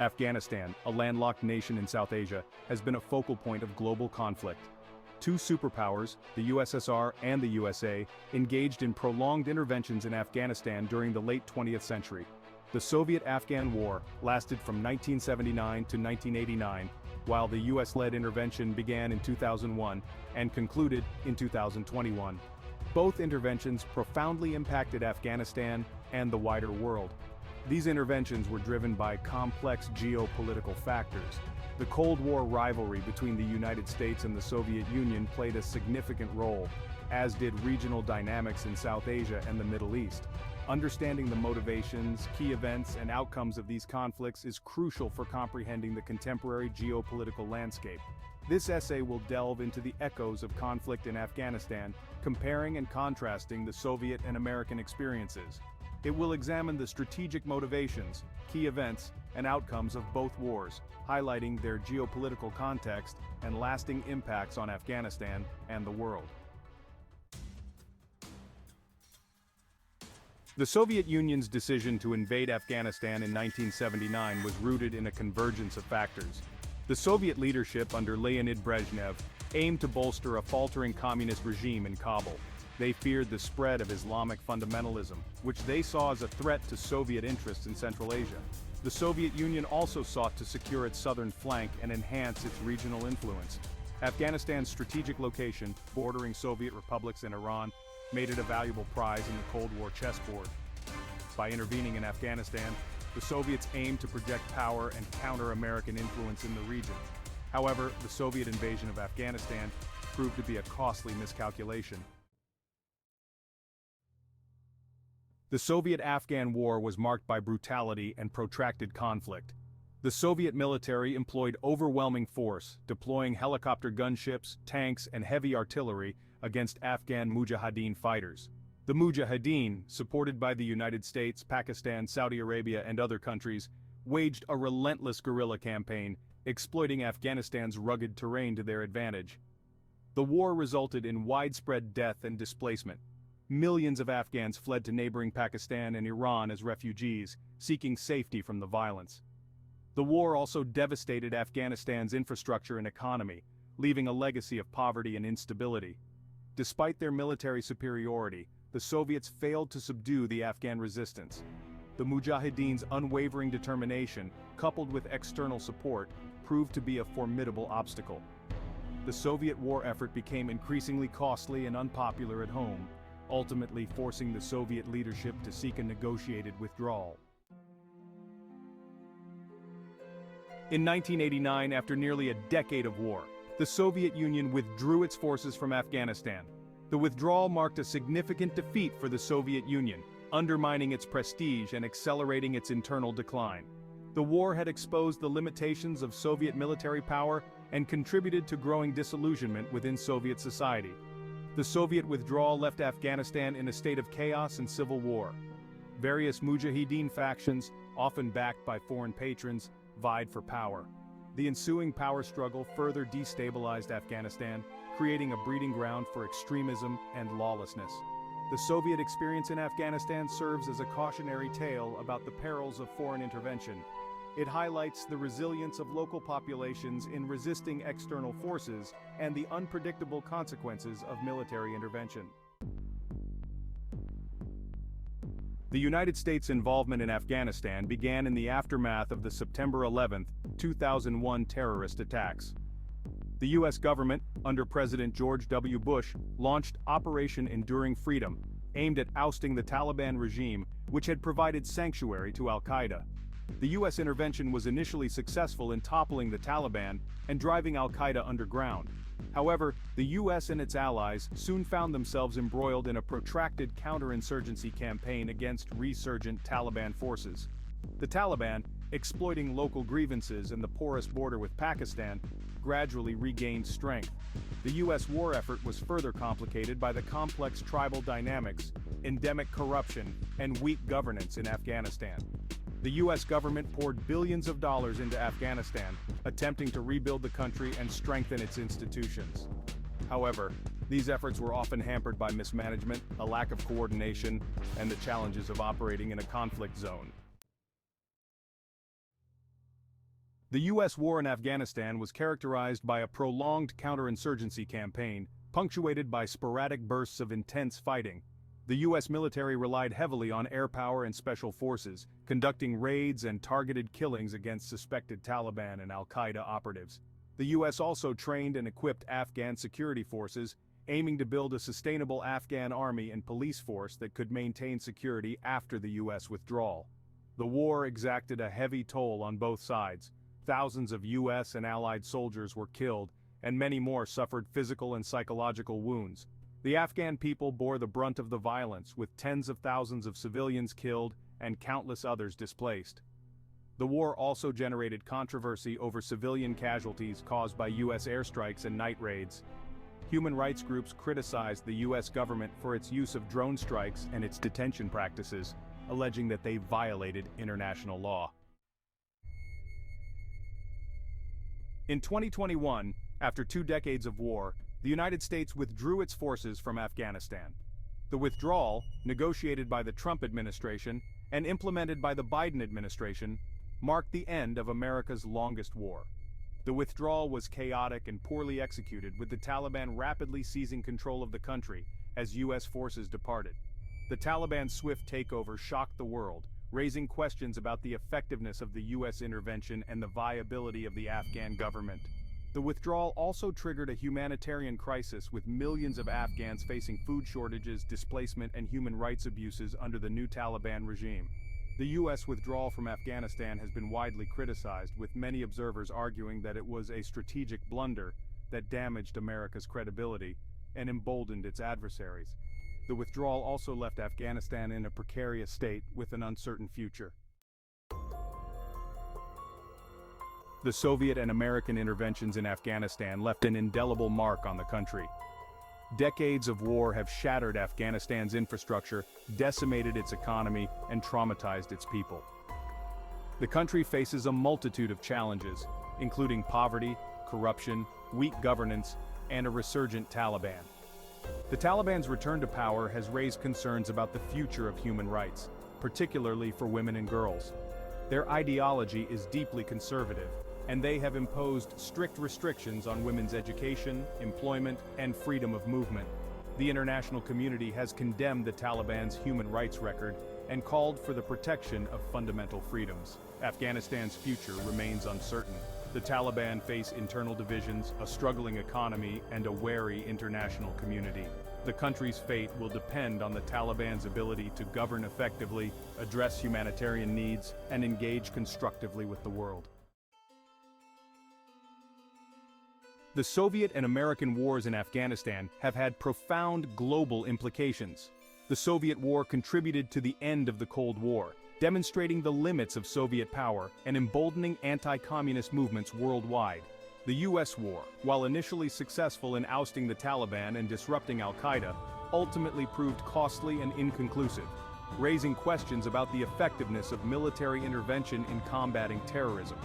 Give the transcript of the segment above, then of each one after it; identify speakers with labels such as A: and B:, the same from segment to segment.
A: Afghanistan, a landlocked nation in South Asia, has been a focal point of global conflict. Two superpowers, the USSR and the USA, engaged in prolonged interventions in Afghanistan during the late 20th century. The Soviet-Afghan War lasted from 1979 to 1989, while the US-led intervention began in 2001 and concluded in 2021. Both interventions profoundly impacted Afghanistan and the wider world. These interventions were driven by complex geopolitical factors. The Cold War rivalry between the United States and the Soviet Union played a significant role, as did regional dynamics in South Asia and the Middle East. Understanding the motivations, key events, and outcomes of these conflicts is crucial for comprehending the contemporary geopolitical landscape. This essay will delve into the echoes of conflict in Afghanistan, comparing and contrasting the Soviet and American experiences. It will examine the strategic motivations, key events, and outcomes of both wars, highlighting their geopolitical context and lasting impacts on Afghanistan and the world. The Soviet Union's decision to invade Afghanistan in 1979 was rooted in a convergence of factors. The Soviet leadership under Leonid Brezhnev aimed to bolster a faltering communist regime in Kabul. They feared the spread of Islamic fundamentalism, which they saw as a threat to Soviet interests in Central Asia. The Soviet Union also sought to secure its southern flank and enhance its regional influence. Afghanistan's strategic location, bordering Soviet republics and Iran, made it a valuable prize in the Cold War chessboard. By intervening in Afghanistan, the Soviets aimed to project power and counter American influence in the region. However, the Soviet invasion of Afghanistan proved to be a costly miscalculation. The Soviet-Afghan War was marked by brutality and protracted conflict. The Soviet military employed overwhelming force, deploying helicopter gunships, tanks, and heavy artillery against Afghan Mujahideen fighters. The Mujahideen, supported by the United States, Pakistan, Saudi Arabia, and other countries, waged a relentless guerrilla campaign, exploiting Afghanistan's rugged terrain to their advantage. The war resulted in widespread death and displacement. Millions of Afghans fled to neighboring Pakistan and Iran as refugees, seeking safety from the violence. The war also devastated Afghanistan's infrastructure and economy, leaving a legacy of poverty and instability. Despite their military superiority, the Soviets failed to subdue the Afghan resistance. The Mujahideen's unwavering determination, coupled with external support, proved to be a formidable obstacle. The Soviet war effort became increasingly costly and unpopular at home, ultimately forcing the Soviet leadership to seek a negotiated withdrawal. In 1989, after nearly a decade of war, the Soviet Union withdrew its forces from Afghanistan. The withdrawal marked a significant defeat for the Soviet Union, undermining its prestige and accelerating its internal decline. The war had exposed the limitations of Soviet military power and contributed to growing disillusionment within Soviet society. The Soviet withdrawal left Afghanistan in a state of chaos and civil war. Various Mujahideen factions, often backed by foreign patrons, vied for power. The ensuing power struggle further destabilized Afghanistan, creating a breeding ground for extremism and lawlessness. The Soviet experience in Afghanistan serves as a cautionary tale about the perils of foreign intervention. It highlights the resilience of local populations in resisting external forces and the unpredictable consequences of military intervention. The United States' involvement in Afghanistan began in the aftermath of the September 11, 2001 terrorist attacks. The U.S. government, under President George W. Bush, launched Operation Enduring Freedom, aimed at ousting the Taliban regime, which had provided sanctuary to al-Qaeda. The U.S. intervention was initially successful in toppling the Taliban and driving al-Qaeda underground. However, the U.S. and its allies soon found themselves embroiled in a protracted counterinsurgency campaign against resurgent Taliban forces. The Taliban, exploiting local grievances and the porous border with Pakistan, gradually regained strength. The U.S. war effort was further complicated by the complex tribal dynamics, endemic corruption, and weak governance in Afghanistan. The U.S. government poured billions of dollars into Afghanistan, attempting to rebuild the country and strengthen its institutions. However, these efforts were often hampered by mismanagement, a lack of coordination, and the challenges of operating in a conflict zone. The U.S. war in Afghanistan was characterized by a prolonged counterinsurgency campaign, punctuated by sporadic bursts of intense fighting. The U.S. military relied heavily on air power and special forces, conducting raids and targeted killings against suspected Taliban and al-Qaeda operatives. The U.S. also trained and equipped Afghan security forces, aiming to build a sustainable Afghan army and police force that could maintain security after the U.S. withdrawal. The war exacted a heavy toll on both sides. Thousands of U.S. and allied soldiers were killed, and many more suffered physical and psychological wounds. The Afghan people bore the brunt of the violence, with tens of thousands of civilians killed and countless others displaced. The war also generated controversy over civilian casualties caused by U.S. airstrikes and night raids. Human rights groups criticized the U.S. government for its use of drone strikes and its detention practices, alleging that they violated international law. In 2021, after 2 decades of war, the United States withdrew its forces from Afghanistan. The withdrawal, negotiated by the Trump administration and implemented by the Biden administration, marked the end of America's longest war. The withdrawal was chaotic and poorly executed, with the Taliban rapidly seizing control of the country as U.S. forces departed. The Taliban's swift takeover shocked the world, raising questions about the effectiveness of the U.S. intervention and the viability of the Afghan government. The withdrawal also triggered a humanitarian crisis, with millions of Afghans facing food shortages, displacement, and human rights abuses under the new Taliban regime. The U.S. withdrawal from Afghanistan has been widely criticized, with many observers arguing that it was a strategic blunder that damaged America's credibility and emboldened its adversaries. The withdrawal also left Afghanistan in a precarious state with an uncertain future. The Soviet and American interventions in Afghanistan left an indelible mark on the country. Decades of war have shattered Afghanistan's infrastructure, decimated its economy, and traumatized its people. The country faces a multitude of challenges, including poverty, corruption, weak governance, and a resurgent Taliban. The Taliban's return to power has raised concerns about the future of human rights, particularly for women and girls. Their ideology is deeply conservative, and they have imposed strict restrictions on women's education, employment, and freedom of movement. The international community has condemned the Taliban's human rights record and called for the protection of fundamental freedoms. Afghanistan's future remains uncertain. The Taliban face internal divisions, a struggling economy, and a wary international community. The country's fate will depend on the Taliban's ability to govern effectively, address humanitarian needs, and engage constructively with the world. The Soviet and American wars in Afghanistan have had profound global implications. The Soviet war contributed to the end of the Cold War, demonstrating the limits of Soviet power and emboldening anti-communist movements worldwide. The U.S. war, while initially successful in ousting the Taliban and disrupting al-Qaeda, ultimately proved costly and inconclusive, raising questions about the effectiveness of military intervention in combating terrorism.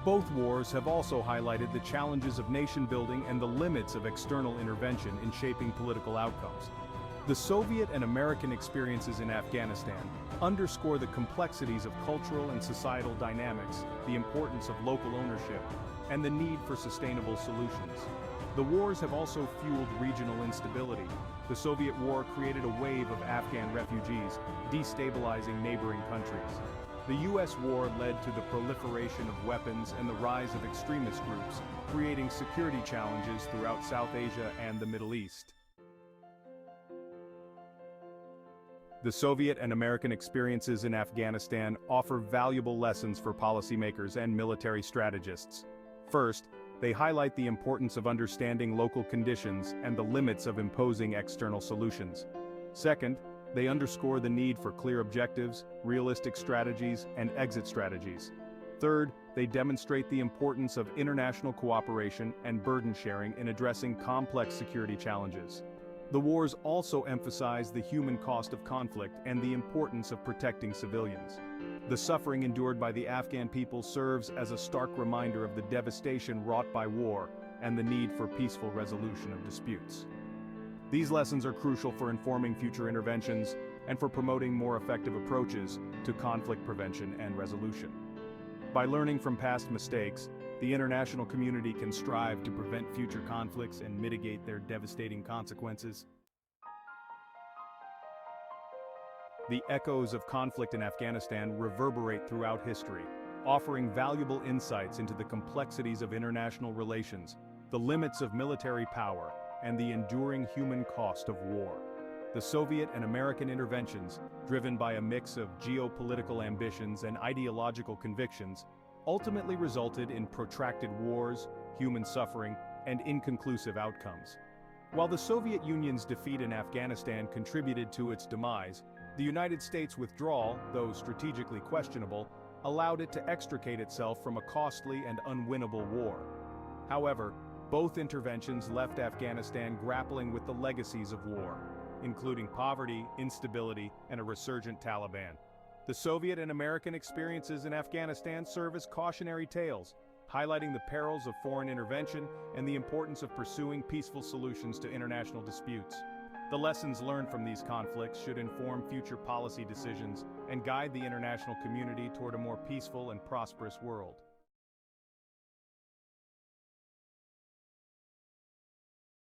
A: Both wars have also highlighted the challenges of nation-building and the limits of external intervention in shaping political outcomes. The Soviet and American experiences in Afghanistan underscore the complexities of cultural and societal dynamics, the importance of local ownership, and the need for sustainable solutions. The wars have also fueled regional instability. The Soviet war created a wave of Afghan refugees, destabilizing neighboring countries. The U.S. war led to the proliferation of weapons and the rise of extremist groups, creating security challenges throughout South Asia and the Middle East. The Soviet and American experiences in Afghanistan offer valuable lessons for policymakers and military strategists. First, they highlight the importance of understanding local conditions and the limits of imposing external solutions. Second, they underscore the need for clear objectives, realistic strategies, and exit strategies. Third, they demonstrate the importance of international cooperation and burden sharing in addressing complex security challenges. The wars also emphasize the human cost of conflict and the importance of protecting civilians. The suffering endured by the Afghan people serves as a stark reminder of the devastation wrought by war and the need for peaceful resolution of disputes. These lessons are crucial for informing future interventions and for promoting more effective approaches to conflict prevention and resolution. By learning from past mistakes, the international community can strive to prevent future conflicts and mitigate their devastating consequences. The echoes of conflict in Afghanistan reverberate throughout history, offering valuable insights into the complexities of international relations, the limits of military power, and the enduring human cost of war. The Soviet and American interventions, driven by a mix of geopolitical ambitions and ideological convictions, ultimately resulted in protracted wars, human suffering, and inconclusive outcomes. While the Soviet Union's defeat in Afghanistan contributed to its demise, the United States' withdrawal, though strategically questionable, allowed it to extricate itself from a costly and unwinnable war. However, both interventions left Afghanistan grappling with the legacies of war, including poverty, instability, and a resurgent Taliban. The Soviet and American experiences in Afghanistan serve as cautionary tales, highlighting the perils of foreign intervention and the importance of pursuing peaceful solutions to international disputes. The lessons learned from these conflicts should inform future policy decisions and guide the international community toward a more peaceful and prosperous world.